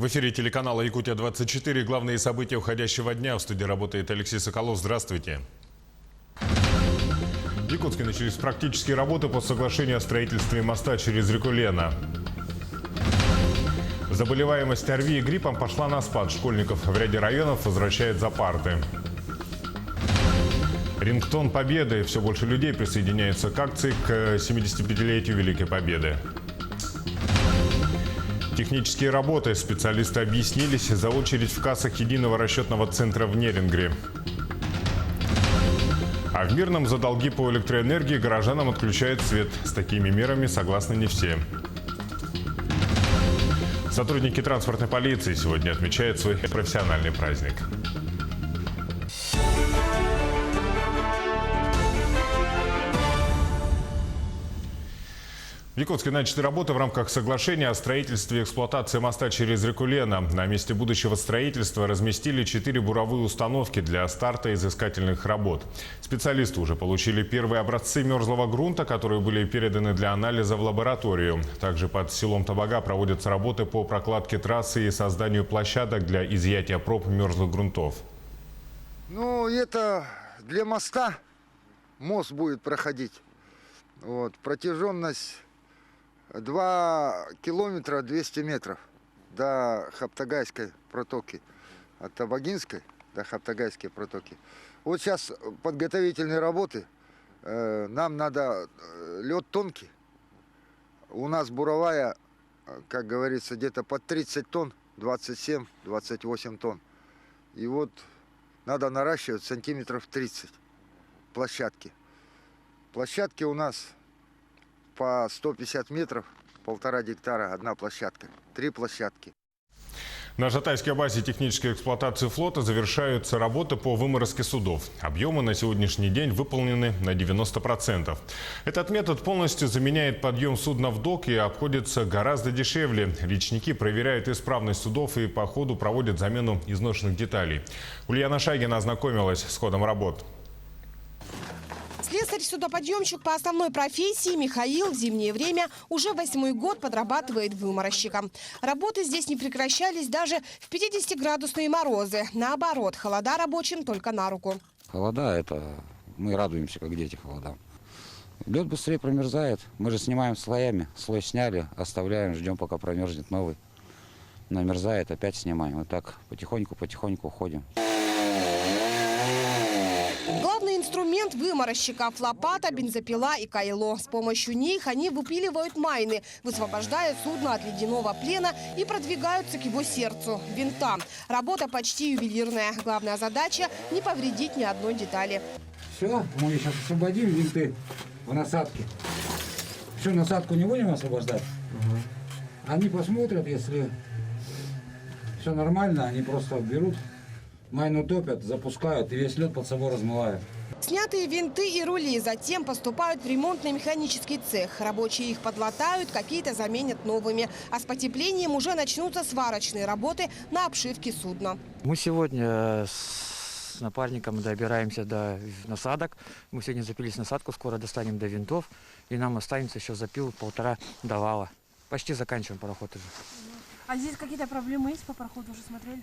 В эфире телеканала «Якутия-24». Главные события уходящего дня. В студии работает Алексей Соколов. Здравствуйте. В Якутске начались практические работы по соглашению о строительстве моста через реку Лена. Заболеваемость ОРВИ и гриппом пошла на спад. Школьников в ряде районов возвращают за парты. Рингтон Победы. Все больше людей присоединяются к акции к 75-летию Великой Победы. Технические работы. Специалисты объяснились за очередь в кассах единого расчетного центра в Нерингре. А в Мирном за долги по электроэнергии горожанам отключают свет. С такими мерами согласны не все. Сотрудники транспортной полиции сегодня отмечают свой профессиональный праздник. В Якутске начаты работы в рамках соглашения о строительстве и эксплуатации моста через реку Лена. На месте будущего строительства разместили 4 буровые установки для старта изыскательных работ. Специалисты уже получили первые образцы мерзлого грунта, которые были переданы для анализа в лабораторию. Также под селом Табага проводятся работы по прокладке трассы и созданию площадок для изъятия проб мерзлых грунтов. Ну, это для моста. Мост будет проходить. Вот, протяженность 2 километра 200 метров до Хаптагайской протоки. От Табагинской до Хаптагайской протоки. Вот сейчас подготовительные работы. Нам надо лед тонкий. У нас буровая, как говорится, где-то под 30 тонн, 27-28 тонн. И вот надо наращивать сантиметров 30 площадки. Площадки у нас по 150 метров, 1,5 гектара, одна площадка, 3 площадки. На Жатайской базе технической эксплуатации флота завершаются работы по выморозке судов. Объемы на сегодняшний день выполнены на 90%. Этот метод полностью заменяет подъем судна в док и обходится гораздо дешевле. Речники проверяют исправность судов и по ходу проводят замену изношенных деталей. Ульяна Шагина ознакомилась с ходом работ. Слесарь-судоподъемщик по основной профессии Михаил в зимнее время уже 8-й год подрабатывает выморозчиком. Работы здесь не прекращались даже в 50-градусные морозы. Наоборот, холода рабочим только на руку. Холода – это мы радуемся, как дети холодам. Лед быстрее промерзает. Мы же снимаем слоями. Слой сняли, оставляем, ждем, пока промерзнет новый. Намерзает, опять снимаем. Вот так потихоньку уходим. Главный инструмент выморозчика – лопата, бензопила и кайло. С помощью них они выпиливают майны, высвобождая судно от ледяного плена и продвигаются к его сердцу – винтам. Работа почти ювелирная. Главная задача – не повредить ни одной детали. Все, мы сейчас освободим винты в насадке. Всю насадку не будем освобождать. Они посмотрят, если все нормально, они просто берут, майну топят, запускают и весь лед под собой размывают. Снятые винты и рули затем поступают в ремонтный механический цех. Рабочие их подлатают, какие-то заменят новыми. А с потеплением уже начнутся сварочные работы на обшивке судна. Мы сегодня с напарником добираемся до насадок. Мы сегодня запились насадку, скоро достанем до винтов. И нам останется еще запил 1,5 до вала. Почти заканчиваем пароход уже. А здесь какие-то проблемы есть по пароходу, уже смотрели?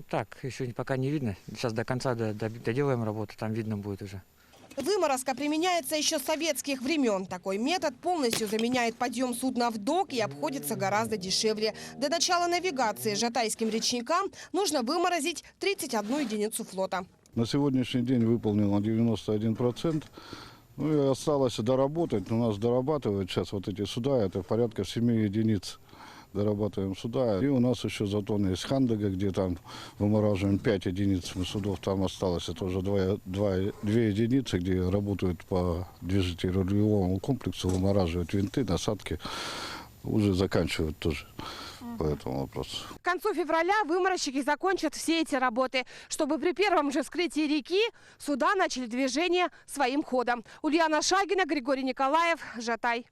Так, еще пока не видно. Сейчас до конца доделаем работу, там видно будет уже. Выморозка применяется еще с советских времен. Такой метод полностью заменяет подъем судна в док и обходится гораздо дешевле. До начала навигации жатайским речникам нужно выморозить 31 единицу флота. На сегодняшний день выполнено 91%. Ну и осталось доработать. У нас дорабатывают сейчас вот эти суда, это порядка 7 единиц. Дорабатываем суда. И у нас еще затон есть Хандага, где там вымораживаем 5 единиц судов. Там осталось это уже 2 единицы, где работают по движителю-рулевому комплексу, вымораживают винты, насадки. Уже заканчивают тоже по этому вопросу. К концу февраля выморозчики закончат все эти работы, чтобы при первом же вскрытии реки суда начали движение своим ходом. Ульяна Шагина, Григорий Николаев, Жатай.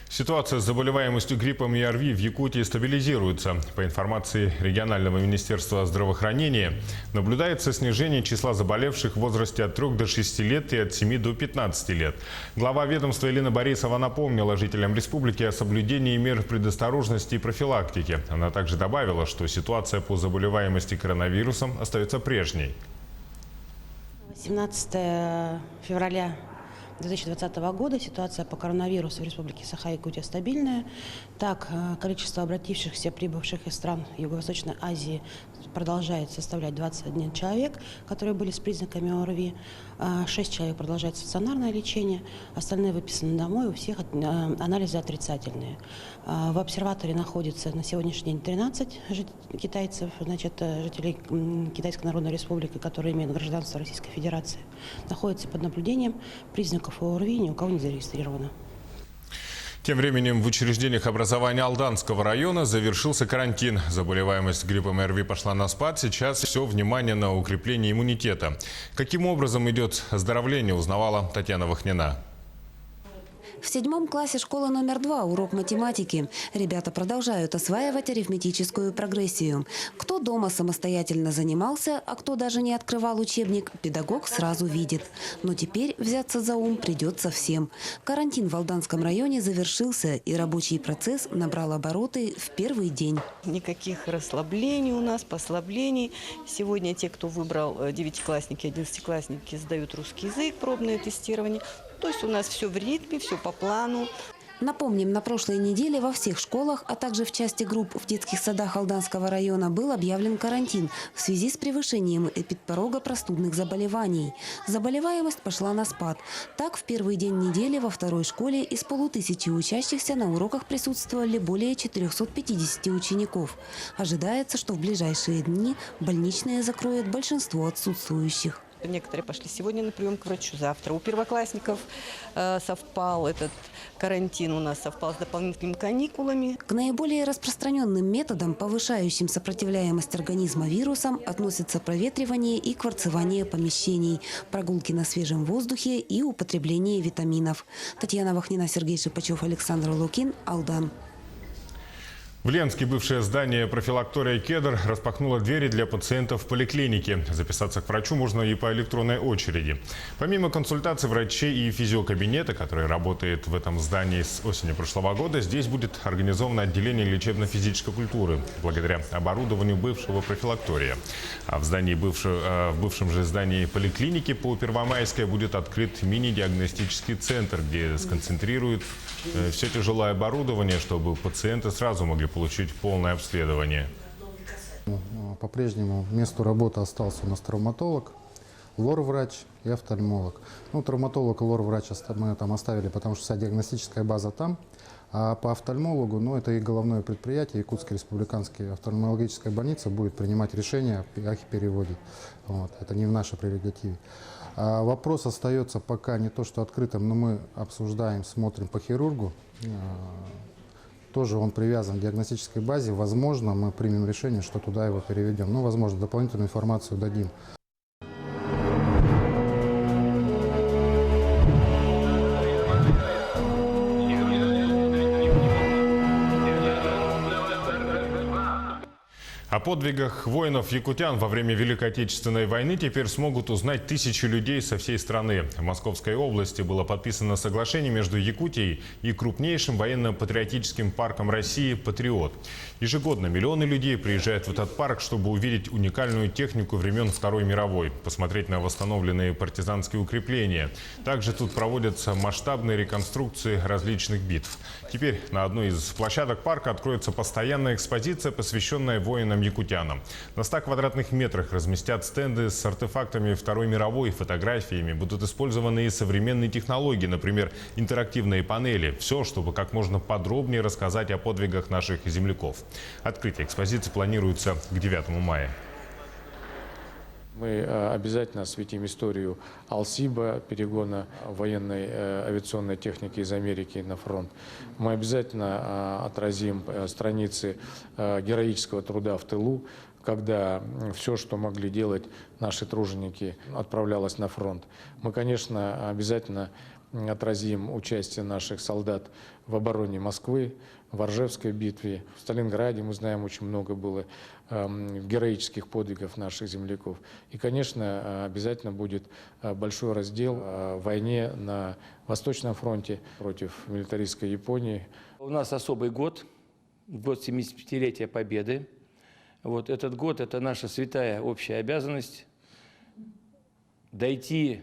Ситуация с заболеваемостью гриппом и ОРВИ в Якутии стабилизируется. По информации регионального министерства здравоохранения, наблюдается снижение числа заболевших в возрасте от 3 до 6 лет и от 7 до 15 лет. Глава ведомства Елена Борисова напомнила жителям республики о соблюдении мер предосторожности и профилактики. Она также добавила, что ситуация по заболеваемости коронавирусом остается прежней. 17 февраля 2020 года ситуация по коронавирусу в Республике Саха-Якутия стабильная. Так, количество обратившихся, прибывших из стран Юго-Восточной Азии продолжает составлять 21 человек, которые были с признаками ОРВИ. 6 человек продолжают стационарное лечение, остальные выписаны домой, у всех анализы отрицательные. В обсерваторе находится на сегодняшний день 13 китайцев, жителей Китайской Народной Республики, которые имеют гражданство Российской Федерации. Находятся под наблюдением, признаков ОРВИ ни у кого не зарегистрировано. Тем временем в учреждениях образования Алданского района завершился карантин. Заболеваемость гриппом и ОРВИ пошла на спад. Сейчас все внимание на укрепление иммунитета. Каким образом идет оздоровление, узнавала Татьяна Вахнина. В 7 классе школы номер 2 урок математики. Ребята продолжают осваивать арифметическую прогрессию. Кто дома самостоятельно занимался, а кто даже не открывал учебник, педагог сразу видит. Но теперь взяться за ум придется всем. Карантин в Алданском районе завершился, и рабочий процесс набрал обороты в первый день. Никаких расслаблений у нас, послаблений. Сегодня те, кто выбрал, 9-классники, 11-классники, сдают русский язык, пробное тестирование. То есть у нас все в ритме, все по плану. Напомним, на прошлой неделе во всех школах, а также в части групп в детских садах Алданского района был объявлен карантин в связи с превышением эпидпорога простудных заболеваний. Заболеваемость пошла на спад. Так, в первый день недели во второй школе из 500 учащихся на уроках присутствовали более 450 учеников. Ожидается, что в ближайшие дни больничные закроют большинство отсутствующих. Некоторые пошли сегодня на прием к врачу, завтра. У первоклассников совпал этот карантин, у нас совпал с дополнительными каникулами. К наиболее распространенным методам, повышающим сопротивляемость организма вирусам, относятся проветривание и кварцевание помещений, прогулки на свежем воздухе и употребление витаминов. Татьяна Вахнина, Сергей Шипачев, Александр Лукин, Алдан. В Ленске бывшее здание профилактория «Кедр» распахнуло двери для пациентов в поликлинике. Записаться к врачу можно и по электронной очереди. Помимо консультаций врачей и физиокабинета, который работает в этом здании с осени прошлого года, здесь будет организовано отделение лечебно-физической культуры благодаря оборудованию бывшего профилактория. А в бывшем же здании поликлиники по Первомайской будет открыт мини-диагностический центр, где сконцентрируют все тяжелое оборудование, чтобы пациенты сразу могли получить полное обследование. По-прежнему месту работы остался у нас травматолог, лор-врач и офтальмолог. Травматолог и лор-врач мы там оставили, потому что вся диагностическая база там. А по офтальмологу, это и головное предприятие, Якутская республиканская офтальмологическая больница будет принимать решение о их переводе. Это не в нашей прерогативе. Вопрос остается пока не то что открытым, но мы обсуждаем, смотрим по хирургу. Тоже он привязан к диагностической базе. Возможно, мы примем решение, что туда его переведем. Возможно, дополнительную информацию дадим. О подвигах воинов-якутян во время Великой Отечественной войны теперь смогут узнать тысячи людей со всей страны. В Московской области было подписано соглашение между Якутией и крупнейшим военно-патриотическим парком России «Патриот». Ежегодно миллионы людей приезжают в этот парк, чтобы увидеть уникальную технику времен Второй мировой, посмотреть на восстановленные партизанские укрепления. Также тут проводятся масштабные реконструкции различных битв. Теперь на одной из площадок парка откроется постоянная экспозиция, посвященная воинам-якутянам. На 100 квадратных метрах разместят стенды с артефактами Второй мировой, фотографиями. Будут использованы и современные технологии, например, интерактивные панели. Все, чтобы как можно подробнее рассказать о подвигах наших земляков. Открытие экспозиции планируется к 9 мая. Мы обязательно осветим историю Алсиба, перегона военной авиационной техники из Америки на фронт. Мы обязательно отразим страницы героического труда в тылу, когда все, что могли делать наши труженики, отправлялось на фронт. Мы, конечно, обязательно отразим участие наших солдат в обороне Москвы, в Оржевской битве, в Сталинграде, мы знаем, очень много было героических подвигов наших земляков. И, конечно, обязательно будет большой раздел в войне на Восточном фронте против милитаристской Японии. У нас особый год 75-летия Победы. Вот этот год – это наша святая общая обязанность дойти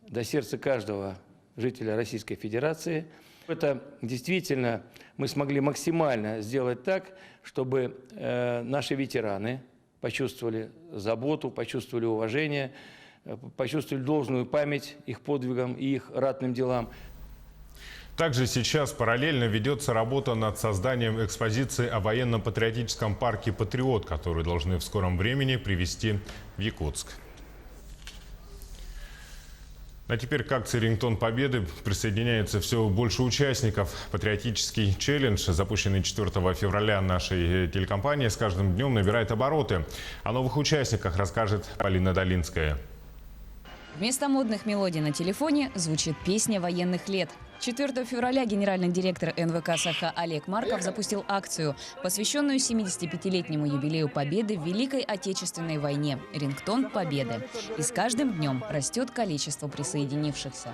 до сердца каждого жителя Российской Федерации. Это действительно мы смогли максимально сделать так, чтобы наши ветераны почувствовали заботу, почувствовали уважение, почувствовали должную память их подвигам и их ратным делам. Также сейчас параллельно ведется работа над созданием экспозиции о военно-патриотическом парке «Патриот», который должны в скором времени привезти в Якутск. А теперь к акции «Рингтон Победы» присоединяется все больше участников. Патриотический челлендж, запущенный 4 февраля нашей телекомпанией, с каждым днем набирает обороты. О новых участниках расскажет Полина Долинская. Вместо модных мелодий на телефоне звучит песня военных лет. 4 февраля генеральный директор НВК «Саха» Олег Марков запустил акцию, посвященную 75-летнему юбилею Победы в Великой Отечественной войне «Рингтон Победы». И с каждым днем растет количество присоединившихся.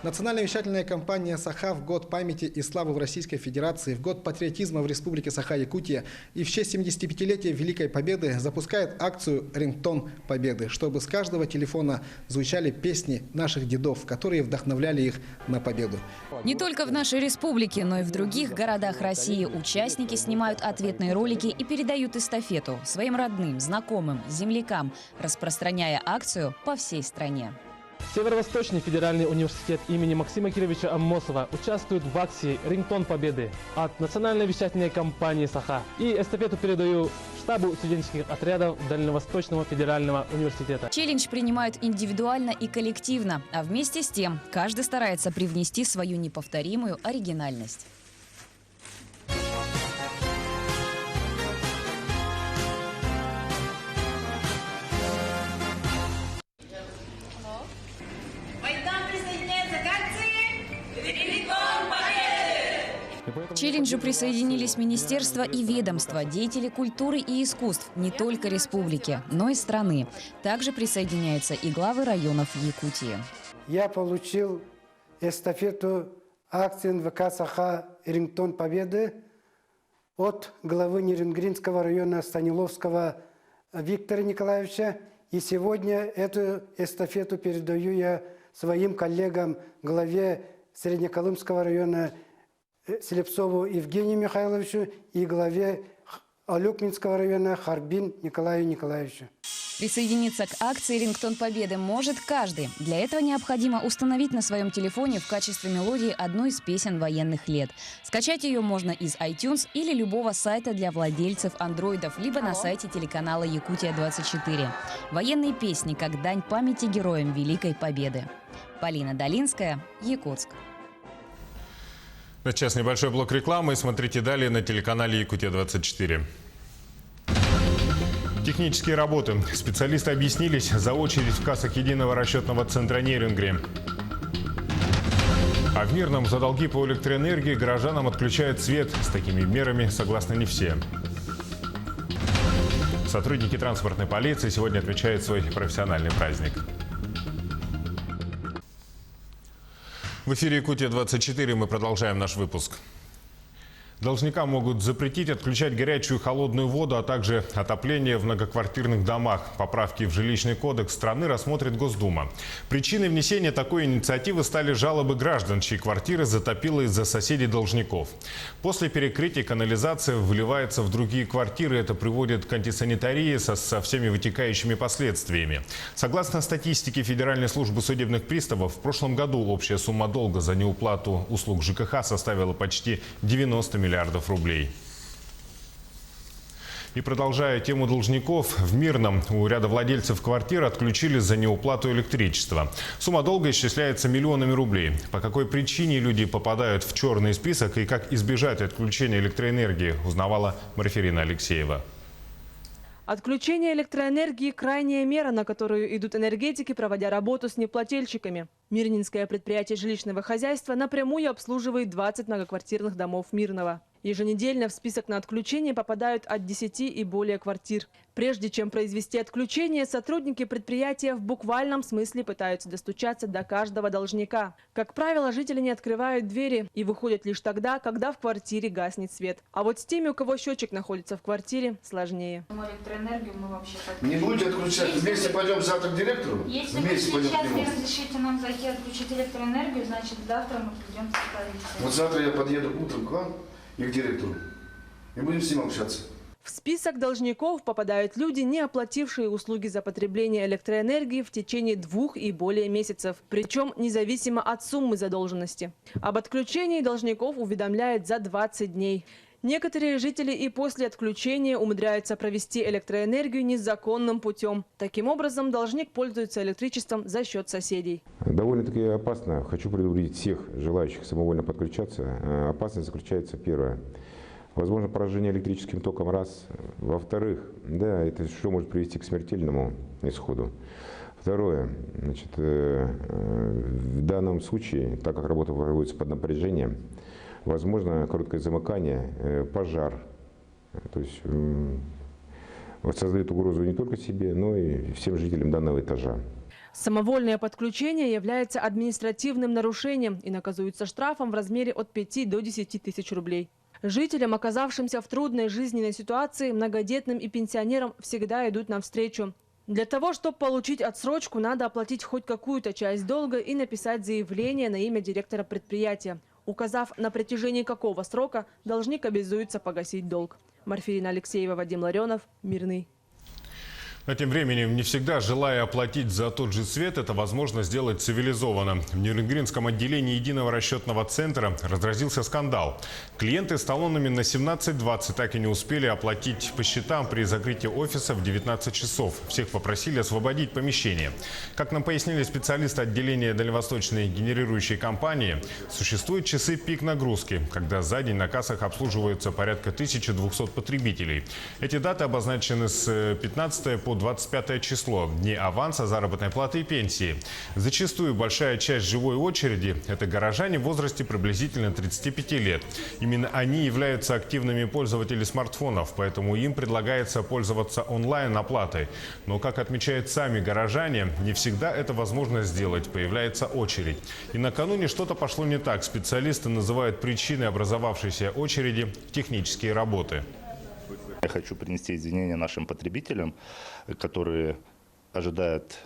Национальная вещательная компания «Саха» в год памяти и славы в Российской Федерации, в год патриотизма в Республике Саха-Якутия и в честь 75-летия Великой Победы запускает акцию «Рингтон Победы», чтобы с каждого телефона звучали песни наших дедов, которые вдохновляли их на победу. Не только в нашей республике, но и в других городах России участники снимают ответные ролики и передают эстафету своим родным, знакомым, землякам, распространяя акцию по всей стране. Северо-Восточный федеральный университет имени Максима Кировича Аммосова участвует в акции «Рингтон Победы» от национальной вещательной компании «Саха». И эстафету передаю штабу студенческих отрядов Дальневосточного федерального университета. Челлендж принимают индивидуально и коллективно, а вместе с тем каждый старается привнести свою неповторимую оригинальность. К челленджу присоединились министерства и ведомства, деятели культуры и искусств не только республики, но и страны. Также присоединяются и главы районов Якутии. Я получил эстафету акции НВК «Саха» «Рингтон Победы» от главы Нерюнгринского района Станиловского Виктора Николаевича. И сегодня эту эстафету передаю я своим коллегам, главе Среднеколымского района Селепцову Евгению Михайловичу и главе Алюкминского района Харбин Николаю Николаевичу. Присоединиться к акции «Рингтон Победы» может каждый. Для этого необходимо установить на своем телефоне в качестве мелодии одну из песен военных лет. Скачать ее можно из iTunes или любого сайта для владельцев андроидов, либо на сайте телеканала «Якутия-24». Военные песни как дань памяти героям Великой Победы. Полина Долинская, Якутск. Сейчас небольшой блок рекламы. Смотрите далее на телеканале «Якутия-24». Технические работы. Специалисты объяснились за очередь в кассах единого расчетного центра Нерюнгри. А в Мирном за долги по электроэнергии горожанам отключают свет. С такими мерами согласны не все. Сотрудники транспортной полиции сегодня отмечают свой профессиональный праздник. В эфире «Якутия-24» мы продолжаем наш выпуск. Должникам могут запретить отключать горячую и холодную воду, а также отопление в многоквартирных домах. Поправки в жилищный кодекс страны рассмотрит Госдума. Причиной внесения такой инициативы стали жалобы граждан, чьи квартиры затопило из-за соседей должников. После перекрытия канализация выливается в другие квартиры. Это приводит к антисанитарии со всеми вытекающими последствиями. Согласно статистике Федеральной службы судебных приставов, в прошлом году общая сумма долга за неуплату услуг ЖКХ составила почти 90 миллиардов рублей. И продолжая тему должников, в Мирном у ряда владельцев квартир отключили за неуплату электричества. Сумма долга исчисляется миллионами рублей. По какой причине люди попадают в черный список и как избежать отключения электроэнергии, узнавала Марферина Алексеева. Отключение электроэнергии – крайняя мера, на которую идут энергетики, проводя работу с неплательщиками. Мирнинское предприятие жилищного хозяйства напрямую обслуживает 20 многоквартирных домов Мирного. Еженедельно в список на отключение попадают от 10 и более квартир. Прежде чем произвести отключение, сотрудники предприятия в буквальном смысле пытаются достучаться до каждого должника. Как правило, жители не открывают двери и выходят лишь тогда, когда в квартире гаснет свет. А вот с теми, у кого счетчик находится в квартире, сложнее. Электроэнергию мы вообще не будете отключать? Вместе пойдем завтра к директору? Если вы сейчас не разрешите нам зайти отключить электроэнергию, значит завтра мы придем с полицией. Вот завтра я подъеду утром к вам и к директору. И будем с ним общаться. В список должников попадают люди, не оплатившие услуги за потребление электроэнергии в течение 2 и более месяцев. Причем независимо от суммы задолженности. Об отключении должников уведомляют за 20 дней. Некоторые жители и после отключения умудряются провести электроэнергию незаконным путем. Таким образом, должник пользуется электричеством за счет соседей. Довольно-таки опасно. Хочу предупредить всех желающих самовольно подключаться. Опасность заключается, первое, возможно поражение электрическим током, раз. Во-вторых, да, это что может привести к смертельному исходу. Второе, значит, в данном случае, так как работа проводится под напряжением, возможно короткое замыкание, пожар. То есть создает угрозу не только себе, но и всем жителям данного этажа. Самовольное подключение является административным нарушением и наказуется штрафом в размере от 5 до 10 тысяч рублей. Жителям, оказавшимся в трудной жизненной ситуации, многодетным и пенсионерам всегда идут навстречу. Для того, чтобы получить отсрочку, надо оплатить хоть какую-то часть долга и написать заявление на имя директора предприятия, указав, на протяжении какого срока должник обязуется погасить долг. Марфирина Алексеева, Вадим Ларионов, Мирный. Но тем временем, не всегда, желая оплатить за тот же свет, это возможно сделать цивилизованно. В Нерюнгринском отделении единого расчетного центра разразился скандал. Клиенты с талонами на 17:20 так и не успели оплатить по счетам при закрытии офиса в 19 часов. Всех попросили освободить помещение. Как нам пояснили специалисты отделения Дальневосточной генерирующей компании, существуют часы пик нагрузки, когда за день на кассах обслуживаются порядка 1200 потребителей. Эти даты обозначены с 15 по 25 число, дни аванса, заработной платы и пенсии. Зачастую большая часть живой очереди – это горожане в возрасте приблизительно 35 лет. Именно они являются активными пользователями смартфонов, поэтому им предлагается пользоваться онлайн-оплатой. Но, как отмечают сами горожане, не всегда это возможно сделать, появляется очередь. И накануне что-то пошло не так. Специалисты называют причиной образовавшейся очереди технические работы. Я хочу принести извинения нашим потребителям, которые ожидают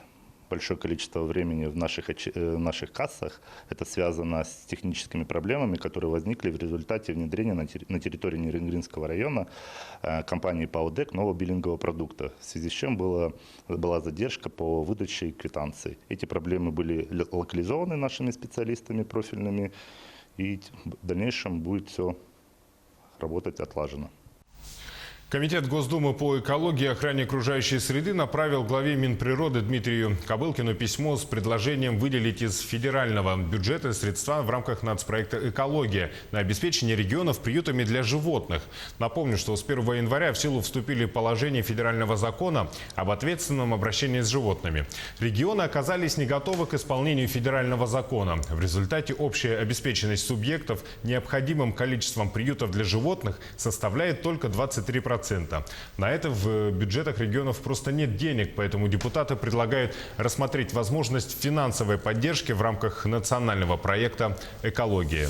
большое количество времени в наших кассах. Это связано с техническими проблемами, которые возникли в результате внедрения на территории Нерюнгринского района компании ПАО ДЭК нового биллингового продукта, в связи с чем была задержка по выдаче квитанций. Эти проблемы были локализованы нашими специалистами профильными, и в дальнейшем будет все работать отлаженно. Комитет Госдумы по экологии и охране окружающей среды направил главе Минприроды Дмитрию Кобылкину письмо с предложением выделить из федерального бюджета средства в рамках нацпроекта «Экология» на обеспечение регионов приютами для животных. Напомню, что с 1 января в силу вступили положения федерального закона об ответственном обращении с животными. Регионы оказались не готовы к исполнению федерального закона. В результате общая обеспеченность субъектов необходимым количеством приютов для животных составляет только 23%. На это в бюджетах регионов просто нет денег, поэтому депутаты предлагают рассмотреть возможность финансовой поддержки в рамках национального проекта «Экология».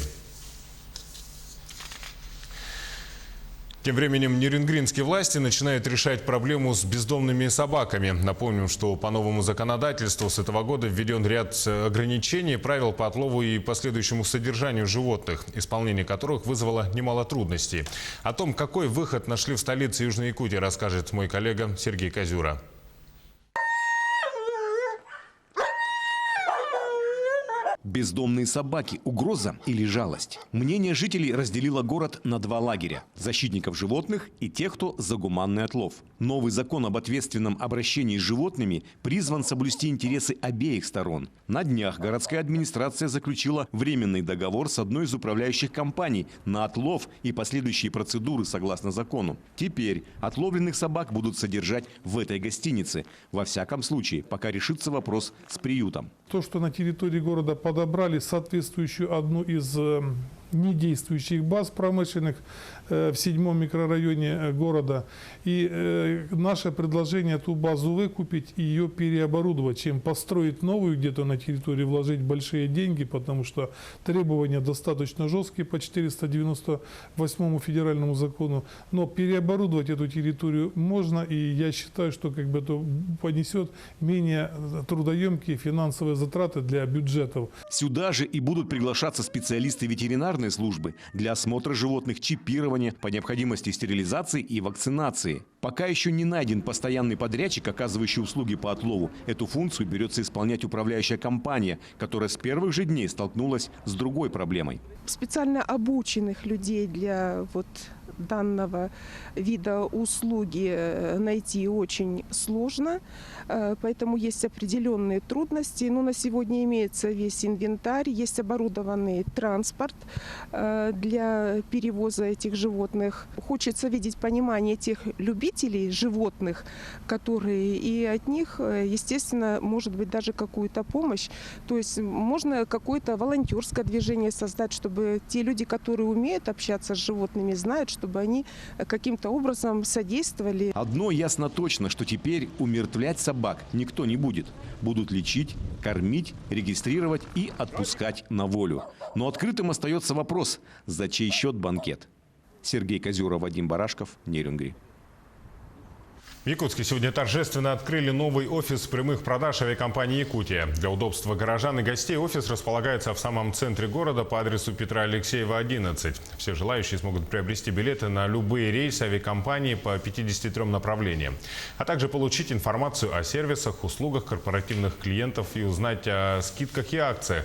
Тем временем нерюнгринские власти начинают решать проблему с бездомными собаками. Напомним, что по новому законодательству с этого года введен ряд ограничений и правил по отлову и последующему содержанию животных, исполнение которых вызвало немало трудностей. О том, какой выход нашли в столице Южной Якутии, расскажет мой коллега Сергей Бездомные собаки – угроза или жалость? Мнение жителей разделило город на два лагеря – защитников животных и тех, кто за гуманный отлов. Новый закон об ответственном обращении с животными призван соблюсти интересы обеих сторон. На днях городская администрация заключила временный договор с одной из управляющих компаний на отлов и последующие процедуры согласно закону. Теперь отловленных собак будут содержать в этой гостинице. Во всяком случае, пока решится вопрос с приютом. То, что на территории города подобрали соответствующую одну из недействующих баз промышленных в 7-м микрорайоне города. И наше предложение ту базу выкупить и ее переоборудовать, чем построить новую где-то на территории, вложить большие деньги, потому что требования достаточно жесткие по 498 федеральному закону. Но переоборудовать эту территорию можно, и я считаю, что это понесет менее трудоемкие финансовые затраты для бюджетов. Сюда же и будут приглашаться специалисты ветеринарной службы для осмотра животных, чипирования, по необходимости стерилизации и вакцинации. Пока еще не найден постоянный подрядчик, оказывающий услуги по отлову. Эту функцию берется исполнять управляющая компания, которая с первых же дней столкнулась с другой проблемой. Специально обученных людей для данного вида услуги найти очень сложно, поэтому есть определенные трудности. Но на сегодня имеется весь инвентарь, есть оборудованный транспорт для перевоза этих животных. Хочется видеть понимание тех любителей животных, которые и от них, естественно, может быть даже какую-то помощь. То есть можно какое-то волонтерское движение создать, чтобы те люди, которые умеют общаться с животными, знают, чтобы они каким-то образом содействовали. Одно ясно точно, что теперь умертвлять собак никто не будет. Будут лечить, кормить, регистрировать и отпускать на волю. Но открытым остается вопрос, за чей счет банкет. Сергей Козюров, Вадим Барашков, Нерюнгри. В Якутске сегодня торжественно открыли новый офис прямых продаж авиакомпании «Якутия». Для удобства горожан и гостей офис располагается в самом центре города по адресу Петра Алексеева, 11. Все желающие смогут приобрести билеты на любые рейсы авиакомпании по 53 направлениям, а также получить информацию о сервисах, услугах корпоративных клиентов и узнать о скидках и акциях.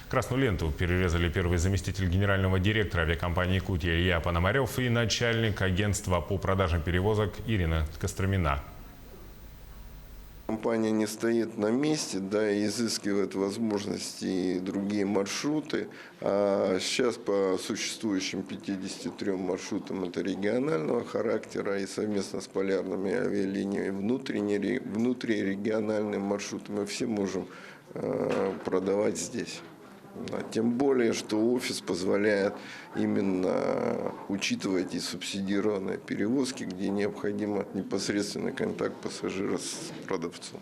Красную ленту перерезали первый заместитель генерального директора авиакомпании «Якутия» Илья Пономарев и начальник агентства по продажам перевозок Ирина Костромина. Компания не стоит на месте, и изыскивает возможности и другие маршруты. А сейчас по существующим 53 маршрутам это регионального характера, и совместно с полярными авиалиниями внутрирегиональные маршруты мы все можем продавать здесь. Тем более, что офис позволяет именно учитывать и субсидированные перевозки, где необходим непосредственный контакт пассажира с продавцом.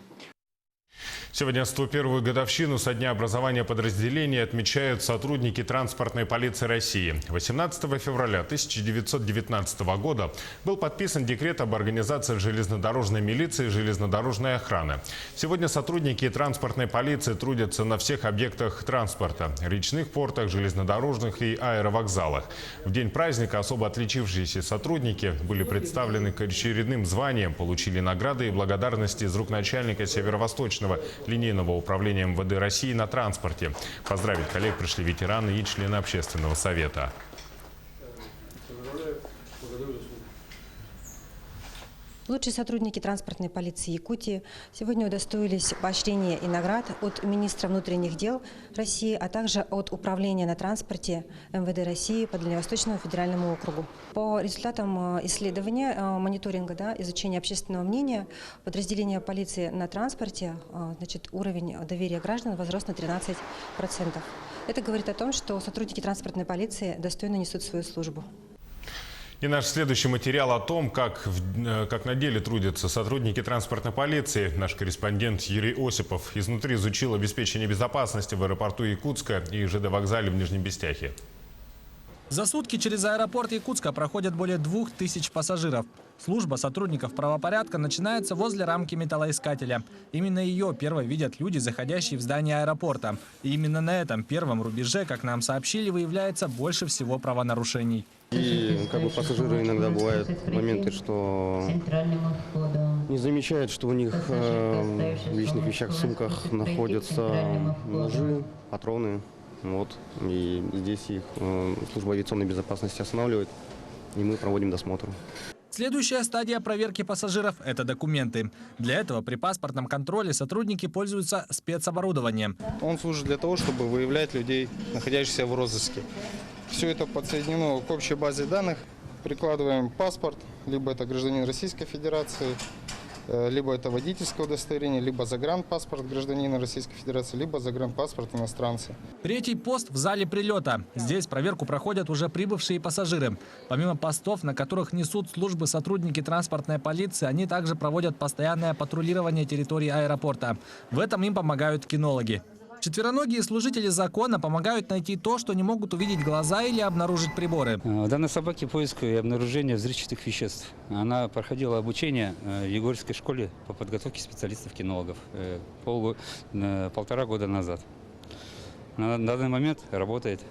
Сегодня 101-ю годовщину со дня образования подразделения отмечают сотрудники транспортной полиции России. 18 февраля 1919 года был подписан декрет об организации железнодорожной милиции и железнодорожной охраны. Сегодня сотрудники транспортной полиции трудятся на всех объектах транспорта – речных портах, железнодорожных и аэровокзалах. В день праздника особо отличившиеся сотрудники были представлены к очередным званиям, получили награды и благодарности из рук начальника Северо-Восточного линейного управления МВД России на транспорте. Поздравить коллег пришли ветераны и члены общественного совета. Лучшие сотрудники транспортной полиции Якутии сегодня удостоились поощрения и наград от министра внутренних дел России, а также от Управления на транспорте МВД России по Дальневосточному федеральному округу. По результатам исследования, мониторинга, изучения общественного мнения, подразделения полиции на транспорте, уровень доверия граждан возрос на 13%. Это говорит о том, что сотрудники транспортной полиции достойно несут свою службу. И наш следующий материал о том, как на деле трудятся сотрудники транспортной полиции. Наш корреспондент Юрий Осипов изнутри изучил обеспечение безопасности в аэропорту Якутска и ЖД-вокзале в Нижнем Бестяхе. За сутки через аэропорт Якутска проходят более 2000 пассажиров. Служба сотрудников правопорядка начинается возле рамки металлоискателя. Именно ее первой видят люди, заходящие в здание аэропорта. И именно на этом первом рубеже, как нам сообщили, выявляется больше всего правонарушений. И пассажиры иногда бывают моменты, что не замечают, что у них в личных вещах, в сумках находятся ножи, патроны. Вот. И здесь их служба авиационной безопасности останавливает, и мы проводим досмотр. Следующая стадия проверки пассажиров – это документы. Для этого при паспортном контроле сотрудники пользуются спецоборудованием. Он служит для того, чтобы выявлять людей, находящихся в розыске. Все это подсоединено к общей базе данных. Прикладываем паспорт, либо это гражданин Российской Федерации, либо это водительское удостоверение, либо загранпаспорт гражданина Российской Федерации, либо загранпаспорт иностранца. Третий пост в зале прилета. Здесь проверку проходят уже прибывшие пассажиры. Помимо постов, на которых несут службы сотрудники транспортной полиции, они также проводят постоянное патрулирование территории аэропорта. В этом им помогают кинологи. Четвероногие служители закона помогают найти то, что не могут увидеть глаза или обнаружить приборы. У данной собаки поиск и обнаружение взрывчатых веществ. Она проходила обучение в Егорьевской школе по подготовке специалистов-кинологов полтора года назад. На данный момент работает,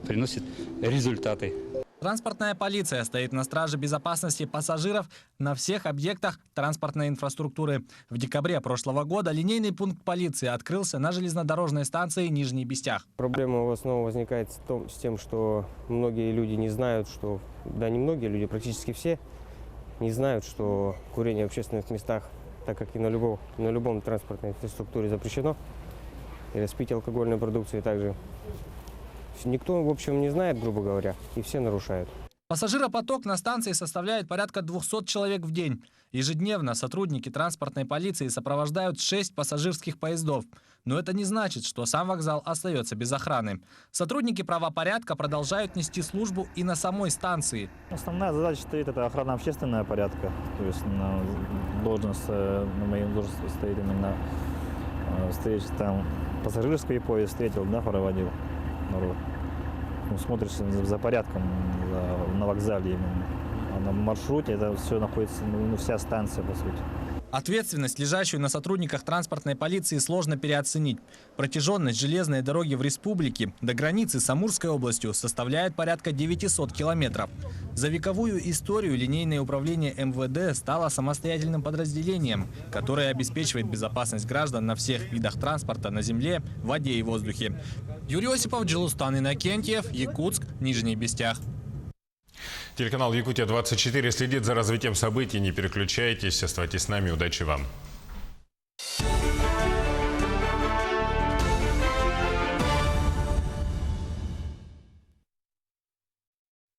приносит результаты. Транспортная полиция стоит на страже безопасности пассажиров на всех объектах транспортной инфраструктуры. В декабре прошлого года линейный пункт полиции открылся на железнодорожной станции Нижний Бестях. Проблема в основном возникает с тем, что многие люди не знают, что, да не многие люди, практически все, не знают, что курение в общественных местах, так как и на любом транспортной инфраструктуре запрещено, и распитие алкогольной продукции также. Никто, в общем, не знает, грубо говоря, и все нарушают. Пассажиропоток на станции составляет порядка 200 человек в день. Ежедневно сотрудники транспортной полиции сопровождают 6 пассажирских поездов. Но это не значит, что сам вокзал остается без охраны. Сотрудники правопорядка продолжают нести службу и на самой станции. Основная задача стоит — это охрана общественного порядка. То есть на моей должности стоит именно встреча там пассажирский поезд встретил, да, проводил. Народ. Смотришь за порядком на вокзале именно. А на маршруте это все находится, вся станция, по сути. Ответственность, лежащую на сотрудниках транспортной полиции, сложно переоценить. Протяженность железной дороги в республике до границы с Амурской областью составляет порядка 900 километров. За вековую историю линейное управление МВД стало самостоятельным подразделением, которое обеспечивает безопасность граждан на всех видах транспорта на земле, воде и воздухе. Юрий Осипов, Джилустан Иннокентьев, Якутск, Нижний Бестях. Телеканал Якутия-24 следит за развитием событий. Не переключайтесь, оставайтесь с нами. Удачи вам.